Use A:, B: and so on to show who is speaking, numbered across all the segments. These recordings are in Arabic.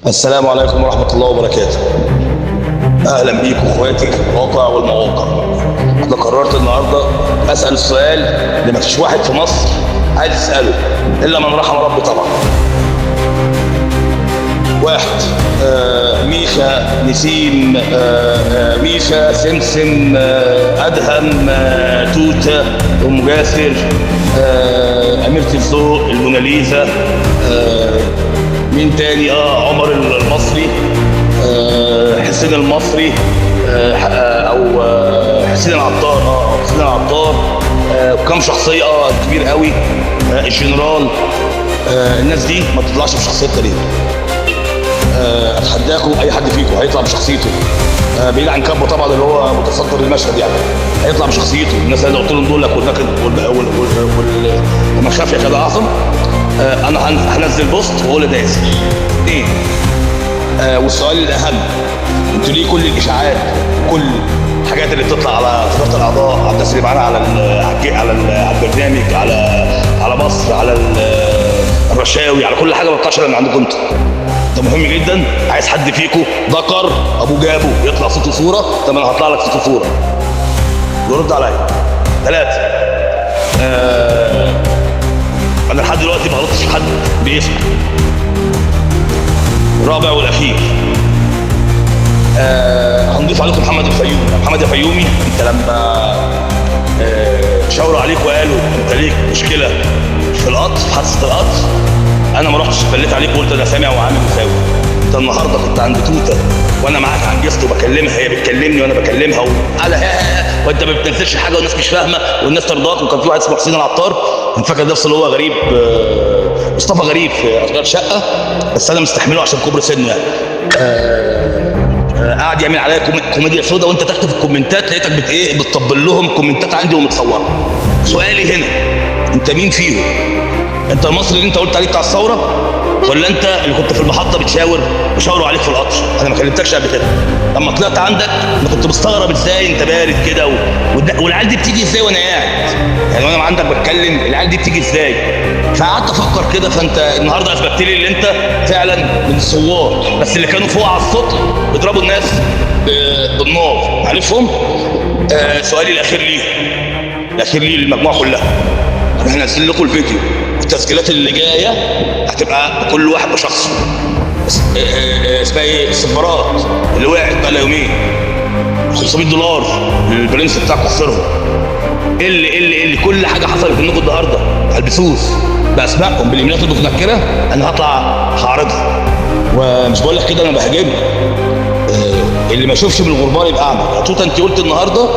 A: السلام عليكم ورحمة الله وبركاته. أهلا بيكم إخواتي في المواقع والمواقع. أنا قررت النهاردة أسأل السؤال اللي مفيش واحد في مصر عايز يسأله إلا من رحم ربي طبعا. واحد، ميخا، نسيم، ميخا، سمسم، أدهم، توتة، أم جاسر، أميرة الذوق، الموناليزا، مين تاني؟ عمر المصري، حسين المصري، او حسين العطار، حسين العطار، وكم شخصيه كبير قوي، الجنرال. الناس دي ما تطلعش بشخصيتها ليه؟ اتحداكم اي حد فيكم هيطلع بشخصيته، بعيد عن كابو طبعا اللي هو متصدر المشهد، يعني هيطلع بشخصيته. الناس اللي قلت لهم دول لك ومن خاف كده اعظم. انا هنزل بوست واقول ده اسمي. اثنين، والسؤال الاهم، انتوا ليه كل الاشاعات، كل الحاجات اللي بتطلع على صفحات الاعضاء، على الناس اللي معانا على البرنامج، على مصر، على الرشاوي، على كل حاجه ما بتطلعش من عندكم انتوا؟ ده مهم جدا. عايز حد فيكم ذكر ابو جابو يطلع صوته صوره؟ طب انا هطلع لك صوته صوره ويرد عليا. ثلاثه، انا لحد دلوقتي ما غلطتش حد باسمه. الرابع والاخير، هنضيف عليكم محمد الفيومي. محمد الفيومي، انت لما شاوروا عليك وقالوا انت ليك مشكله في القطر، في حادثه القطر، انا ما رحتش فليت عليك وقلت انا سامع وعامل مساوي. انت النهارده كنت عند توته وانا معاك على الجست وبكلمها، هي بتكلمني وانا بكلمها، وانت ما بتنزلش حاجه والناس مش فاهمه والناس ترضاك. وكان في واحد اسمه حسين العطار، انت فاكر نفسه اللي هو غريب، مصطفى غريب في اشغال شقه، بس انا مستحمله عشان كبر سنه يعني. قاعد يعمل عليا كوميديا سودا، وانت تحت في الكومنتات لقيتك بتطبل لهم كومنتات عندي ومتصوره. سؤالي هنا، انت مين فيهم؟ انت المصري اللي انت قلت عليه بتاع الثوره، ولا انت اللي كنت في المحطه بيشاوروا عليك في القطر؟ انا ما كلمتكش قبل كده. لما طلعت عندك انا كنت مستغرب ازاي انت بارد كده، والعيال دي بتيجي ازاي وانا قاعد، يعني وانا عندك بتكلم العيال دي بتيجي ازاي؟ فقعدت افكر كده. فانت النهارده اثبتت لي ان انت فعلا من الثوار، بس اللي كانوا فوق على السطح بيضربوا الناس بالنار، عارفهم. سؤالي الاخير ليه للمجموعه كلها، انا هنزل لكم الفيديو، التسجيلات اللي جايه هتبقى كل واحد بشخصه. اسمها ايه؟ السفارات اللي وقعت بقى لها يومين، $500 للبرنس بتاعكم السيرفر، اللي كل حاجه حصلت منكم النهارده على البثوث باسمائهم بالايميلات المتنكره، انا هطلع هعرضها. ومش بقول لك كده انا بهاجمك، اللي ما يشوفش بالغربال يبقى اعمى. يا توته انت قلت النهارده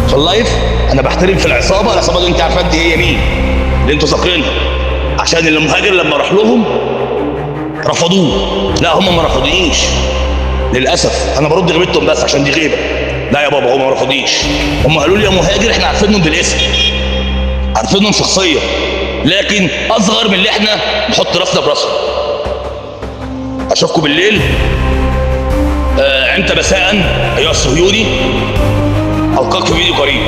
A: في اللايف انا بحترم في العصابه اللي انت عارفه دي هي مين، اللي انتوا ذاكرينها، عشان اللي مهاجر لما راح لهم رفضوه. لا، هم ما رفضونيش للاسف، انا برد غيبتهم بس عشان دي غيبه. لا يا بابا، هم ما رفضونيش، هم قالوا لي يا مهاجر احنا عارفينهم بالاسم، عارفينهم شخصيه، لكن اصغر من اللي احنا نحط راسنا براسهم. اشوفكم بالليل. انت مساء ايها الصهيوني، القاك في فيديو قريب.